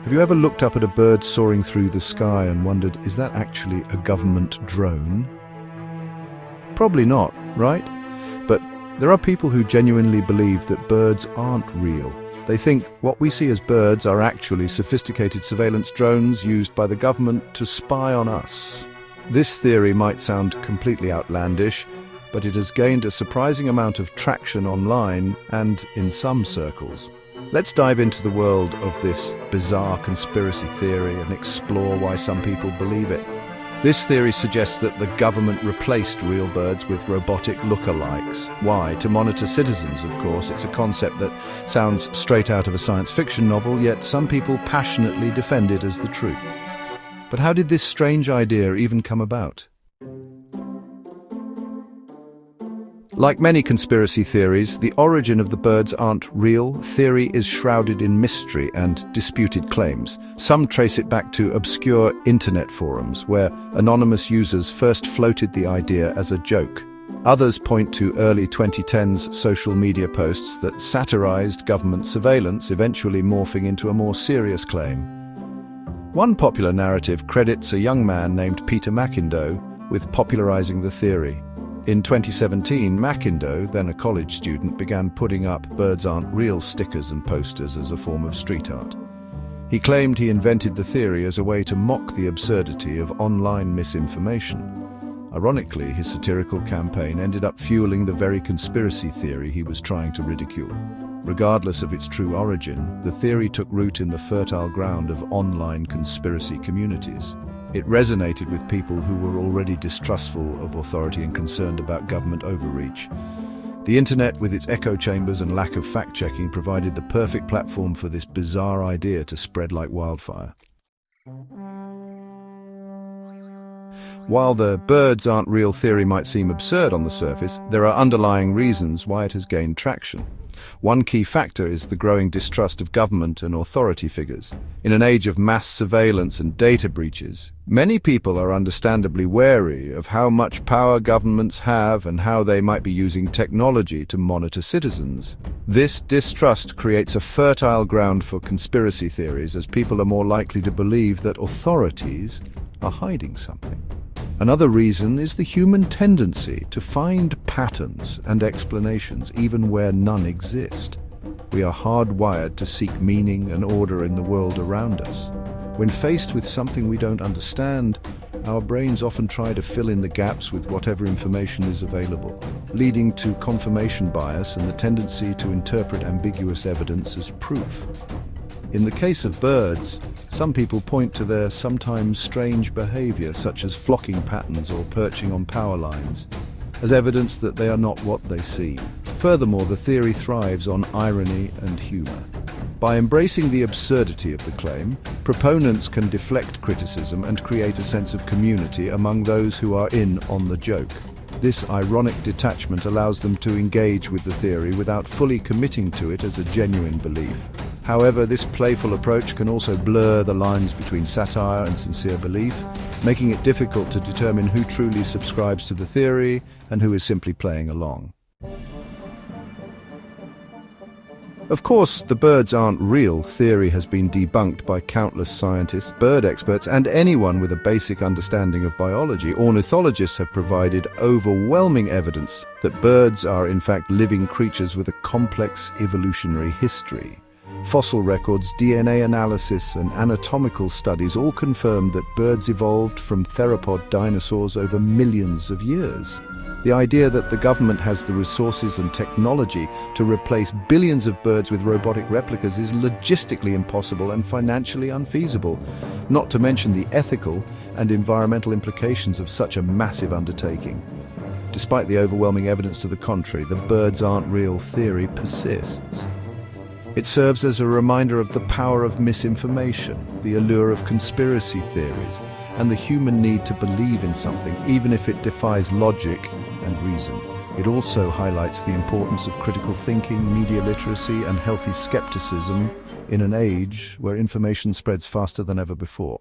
Have you ever looked up at a bird soaring through the sky and wondered, is that actually a government drone? Probably not, right? But there are people who genuinely believe that birds aren't real. They think what we see as birds are actually sophisticated surveillance drones used by the government to spy on us. This theory might sound completely outlandish, but it has gained a surprising amount of traction online and in some circles. Let's dive into the world of this bizarre conspiracy theory and explore why some people believe it. This theory suggests that the government replaced real birds with robotic lookalikes. Why? To monitor citizens, of course. It's a concept that sounds straight out of a science fiction novel, yet some people passionately defend it as the truth. But how did this strange idea even come about? Like many conspiracy theories, the origin of the birds aren't real theory is shrouded in mystery and disputed claims. Some trace it back to obscure internet forums, where anonymous users first floated the idea as a joke. Others point to early 2010s social media posts that satirized government surveillance, eventually morphing into a more serious claim. One popular narrative credits a young man named Peter McIndoe with popularizing the theory. In 2017, McIndoe, then a college student, began putting up "birds aren't real" stickers and posters as a form of street art. He claimed he invented the theory as a way to mock the absurdity of online misinformation. Ironically, his satirical campaign ended up fueling the very conspiracy theory he was trying to ridicule. Regardless of its true origin, the theory took root in the fertile ground of online conspiracy communities. It resonated with people who were already distrustful of authority and concerned about government overreach. The internet, with its echo chambers and lack of fact-checking, provided the perfect platform for this bizarre idea to spread like wildfire. While the "birds aren't real" theory might seem absurd on the surface, there are underlying reasons why it has gained traction. One key factor is the growing distrust of government and authority figures. In an age of mass surveillance and data breaches, many people are understandably wary of how much power governments have and how they might be using technology to monitor citizens. This distrust creates a fertile ground for conspiracy theories, as people are more likely to believe that authorities are hiding something. Another reason is the human tendency to find patterns and explanations even where none exist. We are hardwired to seek meaning and order in the world around us. When faced with something we don't understand, our brains often try to fill in the gaps with whatever information is available, leading to confirmation bias and the tendency to interpret ambiguous evidence as proof. In the case of birds, some people point to their sometimes strange behavior, such as flocking patterns or perching on power lines, as evidence that they are not what they seem. Furthermore, the theory thrives on irony and humor. By embracing the absurdity of the claim, proponents can deflect criticism and create a sense of community among those who are in on the joke. This ironic detachment allows them to engage with the theory without fully committing to it as a genuine belief. However, this playful approach can also blur the lines between satire and sincere belief, making it difficult to determine who truly subscribes to the theory and who is simply playing along. Of course, the "birds aren't real" theory has been debunked by countless scientists, bird experts, and anyone with a basic understanding of biology. Ornithologists have provided overwhelming evidence that birds are in fact living creatures with a complex evolutionary history. Fossil records, DNA analysis, and anatomical studies all confirm that birds evolved from theropod dinosaurs over millions of years. The idea that the government has the resources and technology to replace billions of birds with robotic replicas is logistically impossible and financially unfeasible, not to mention the ethical and environmental implications of such a massive undertaking. Despite the overwhelming evidence to the contrary, the "birds aren't real" theory persists. It serves as a reminder of the power of misinformation, the allure of conspiracy theories, and the human need to believe in something, even if it defies logic and reason. It also highlights the importance of critical thinking, media literacy, and healthy skepticism in an age where information spreads faster than ever before.